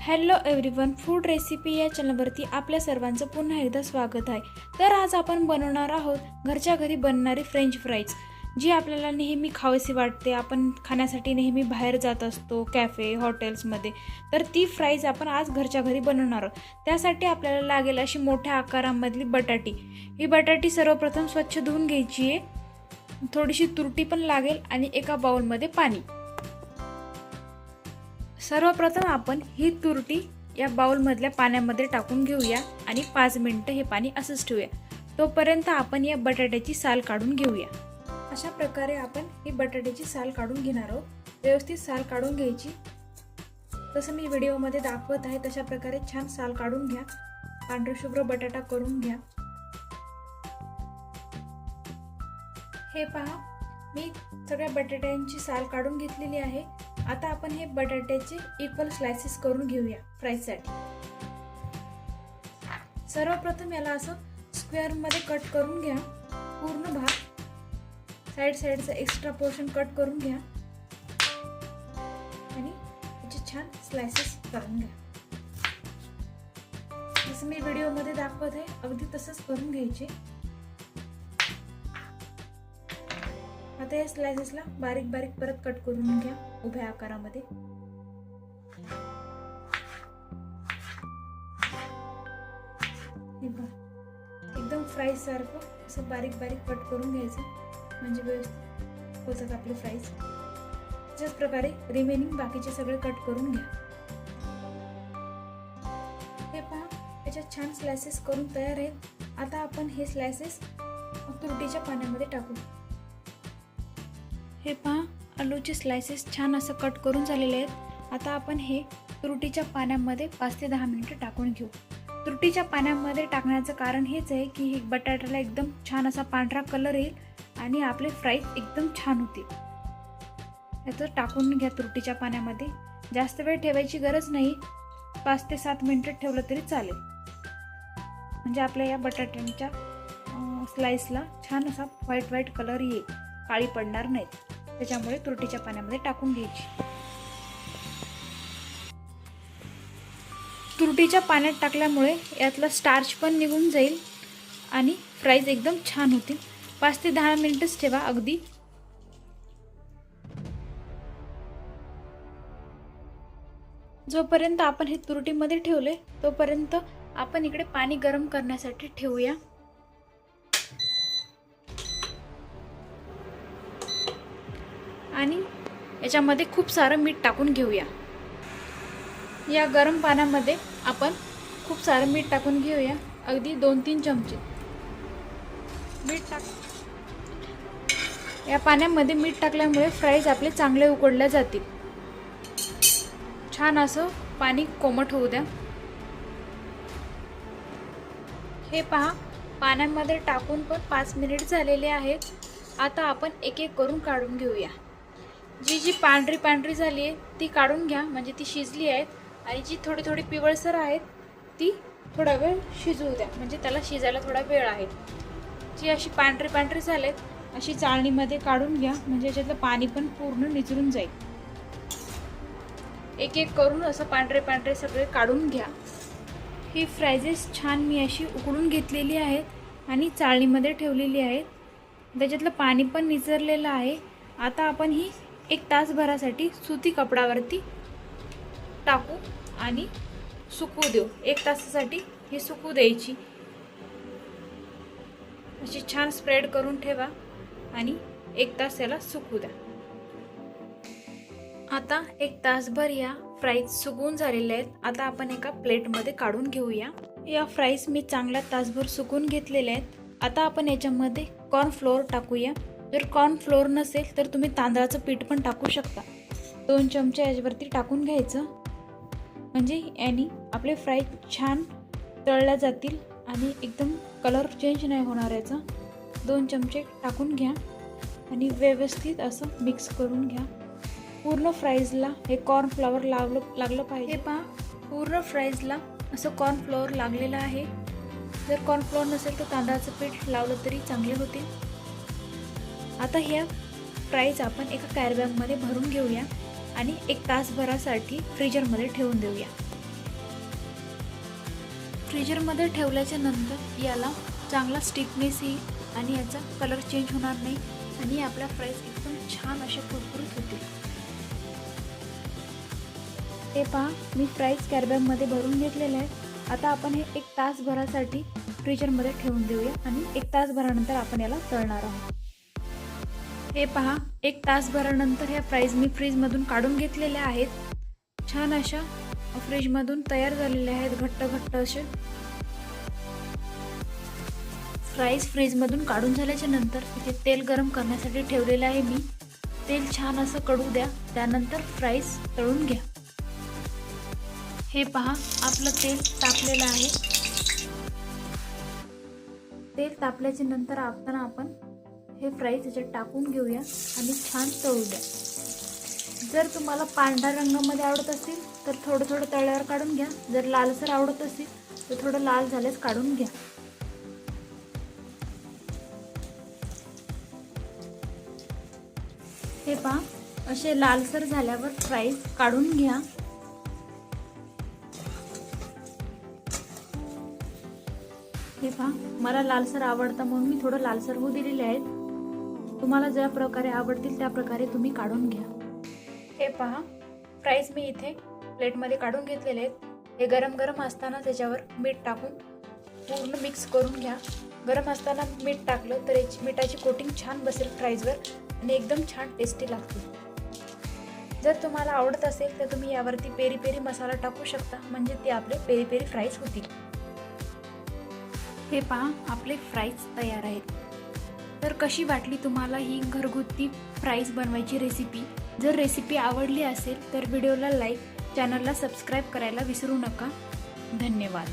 Hello everyone, food recipe या चॅनलवरती आपल्या सर्वांचं पुन्हा एकदा स्वागत आहे। तर आज आपण बनवणार आहोत घरच्या घरी बनणारी फ्रेंच फ्राईज, जी आपल्याला नेहमी खावीशी वाटते। आपण खाण्यासाठी नेहमी बाहेर जात असतो कॅफे हॉटेल्समध्ये, तर ती फ्राईज आपण आज घरच्या घरी बनवणार आहोत। त्यासाठी आपल्याला लागेल अशी मोठ्या आकारामधली बटाटी। ही बटाटी सर्वप्रथम स्वच्छ धुवून घ्यायची आहे, थोडीशी तुरटी पण लागेल आणि एका बाउलमध्ये पाणी। सर्वप्रथम आपण ही तुरटी या बाउलमधल्या पाण्यामध्ये टाकून घेऊया आणि 5 मिनिटं हे पाणी असंच ठेवूया। तोपर्यंत आपण या बटाट्याची साल काढून घेऊया। अशा प्रकारे आपण ही बटाट्याची साल काढून घेणार आहोत। व्यवस्थित साल काढून घ्यायची, जसं मी व्हिडिओमध्ये दाखवत आहे तशा प्रकारे छान साल काढून घ्या। पांढरा शुभ्र बटाटा करून घ्या। हे पहा, मी सगळ्या बटाट्यांची साल काढून घेतलेली आहे। आता आपण हे बटाट्याचे इक्वल स्लाइसेस करून घेऊया फ्राईजसाठी। सर्वप्रथम याला असं स्क्वेअर मध्ये कट करून घ्या। पूर्ण भाग साइडचा एक्स्ट्रा पोर्शन कट करून घ्या आणि याचे छान स्लाइसेस करून घ्या। जसं मी व्हिडिओमध्ये दाखवत आहे अगदी तसंच करून घ्यायचे। आता या स्लाइसेसला बारीक बारीक परत कट करून घ्या उभ्या आकारामध्ये। एकदम फ्राईज सारखं असं बारीक बारीक कट करून घ्यायचं, म्हणजे व्यवस्थित होतात आपले फ्राईज। त्याच प्रकारे रिमेनिंग बाकीचे सगळे कट करून घ्या। हे पहा, याच्यात छान स्लाइसेस करून तयार आहेत। आता आपण हे स्लाइसेस तुरटीच्या पाण्यामध्ये टाकू। हे पहा, आलूचे स्लाइसेस छान असं कट करून झालेले आहेत। आता आपण हे तुरटीच्या पाण्यामध्ये 5 ते 10 मिनिटं टाकून घेऊ। तुरटीच्या पाण्यामध्ये टाकण्याचं कारण हेच आहे की हे बटाट्याला एकदम छान असा पांढरा कलर येईल आणि आपले फ्राईज एकदम छान होतील। याचं टाकून घ्या तुरटीच्या पाण्यामध्ये। जास्त वेळ ठेवायची गरज नाही, 5 ते 7 मिनिटं ठेवलं तरी चालेल, म्हणजे आपल्या या बटाट्यांच्या स्लाइसला छान असा व्हाईट कलर येईल, काळी पडणार नाहीत। त्याच्यामुळे तुरटीच्या पाण्यामध्ये टाकून घ्यायची। तुरटीच्या पाण्यात टाकल्यामुळे यातला स्टार्च पण निघून जाईल आणि फ्राईज एकदम छान होतील। 5 ते 10 मिनिटच ठेवा अगदी। जोपर्यंत आपण हे तुरटीमध्ये ठेवले तोपर्यंत आपण इकडे पाणी गरम करण्यासाठी ठेवूया। आणि याच्यामध्ये खूप सारं मीठ टाकून घेऊया। या गरम पाण्यामध्ये आपण खूप सारं मीठ टाकून घेऊया, अगदी 2-3 चमचे मीठ टाक। या पाण्यामध्ये मीठ टाकल्यामुळे फ्राईज आपले चांगले उकडले जातील। छान असं पाणी कोमट होऊ द्या। हे पहा, पाण्यामध्ये टाकून पण 5 मिनिट झालेले आहेत। आता आपण एक एक करून काढून घेऊया। जी पांढरी झाली आहे ती काढून घ्या, म्हणजे ती शिजली आहेत। आणि जी थोडी पिवळसर आहेत ती थोडा वेळ शिजू द्या, म्हणजे त्याला शिजायला थोडा वेळ आहे। जी अशी पांढरी झालेत अशी चाळणीमध्ये काढून घ्या, म्हणजे याच्यातलं पाणी पण पूर्ण निचरून जाईल। एक एक करून असं पांढरे सगळे काढून घ्या। ही फ्राईजेस छान मी अशी उकडून घेतलेली आहेत आणि चाळणीमध्ये ठेवलेली आहेत, त्याच्यातलं पाणी पण निचरलेलं आहे। आता आपण ही 1 तासभरासाठी सुती कपडावरती टाकू आणि सुकू देऊ। 1 तासासाठी ही सुकू द्यायची। अशी छान स्प्रेड करून ठेवा आणि 1 तास याला सुकू द्या। आता 1 तासभर या फ्राईज सुकून झालेल्या आहेत। आता आपण एका प्लेटमध्ये काढून घेऊया। या फ्राईज मी चांगला तासभर सुकून घेतलेल्या आहेत। आता आपण याच्यामध्ये कॉर्नफ्लोअर टाकूया। जर कॉर्नफ्लोअर नसेल तर तुम्ही तांदळाचं पीठ पण टाकू शकता। 2 चमचे याच्यावरती टाकून घ्यायचं, म्हणजे याने आपले फ्राईज छान तळल्या जातील आणि एकदम कलर चेंज नाही होणार याचा। 2 चमचे टाकून घ्या आणि व्यवस्थित असं मिक्स करून घ्या। पूर्ण फ्राईजला हे कॉर्नफ्लॉवर लागलं पाहिजे। हे पहा, पूर्ण फ्राईजला असं कॉर्नफ्लॉवर लागलेलं आहे। जर कॉर्नफ्लॉवर नसेल तर तांदळाचं पीठ लावलं तरी चांगले होतील। आता ह्या फ्राईज आपण एका कॅरीबॅगमध्ये भरून घेऊया आणि 1 तासभरासाठी फ्रीजरमध्ये ठेवून देऊया। फ्रीजरमध्ये ठेवल्याच्या नंतर याला चांगला स्टिकनेस येईल आणि याचा कलर चेंज होणार नाही आणि आपल्या फ्राईज एकदम छान अशा कुरकुरीत होतील. हे पहा, मी फ्राईज कॅरीबॅगमध्ये भरून घेतलेले आहेत. आता आपण हे 1 तासभरासाठी फ्रीजरमध्ये ठेवून देऊया आणि 1 तासभरानंतर आपण याला तळणार आहोत. हे पहा, 1 तासभरानंतर ह्या फ्राईज मी फ्रीजमधून काढून घेतलेल्या आहेत. छान अशा फ्रीजमधून तयार झालेले आहेत घट्ट घट्ट असे फ्राईज. फ्रीजमधून काढून झाल्याच्या नंतर इथे तेल गरम करण्यासाठी ठेवलेलं आहे मी. तेल छान असं कडू द्या, त्यानंतर फ्राईज तळून घ्या. हे पहा, आपलं तेल तापलेलं आहे. तेल तापल्याच्या नंतर आपण हे फ्राईज याच्यात टाकून घेऊया आणि छान तळू द्या. जर तुम्हाला पांढऱ्या रंगामध्ये आवडत असेल तर थोडं थोडं तळल्यावर काढून घ्या. जर लालसर आवडत असेल तर थोडं लाल झाल्यास काढून घ्या. हे पहा, असे लालसर झाल्यावर फ्राईज काढून घ्या. हे पहा, मला लालसर आवडतं म्हणून मी थोडं लालसर होऊ दिलेले आहेत. तुम्हाला ज्या प्रकारे आवडतील त्या प्रकारे तुम्ही काढून घ्या. हे पहा, फ्राईज मी इथे प्लेटमध्ये काढून घेतलेले आहेत. हे गरम गरम असताना त्याच्यावर मीठ टाकून पूर्ण मिक्स करून घ्या. गरम असताना मीठ टाकलं तर याची मिठाची कोटिंग छान बसेल फ्राईजवर आणि एकदम छान टेस्टी लागतील. जर तुम्हाला आवडत असेल तर तुम्ही यावरती पेरी पेरी मसाला टाकू शकता, म्हणजे ते आपले पेरी पेरी फ्राईज होतील. हे पहा, आपले फ्राईज तयार आहेत. तर कशी वाटली तुम्हाला ही घरगुती फ्राईज बनवायची रेसिपी? जर रेसिपी आवडली असेल तर व्हिडिओला लाईक, चॅनलला सबस्क्राईब करायला विसरू नका. धन्यवाद.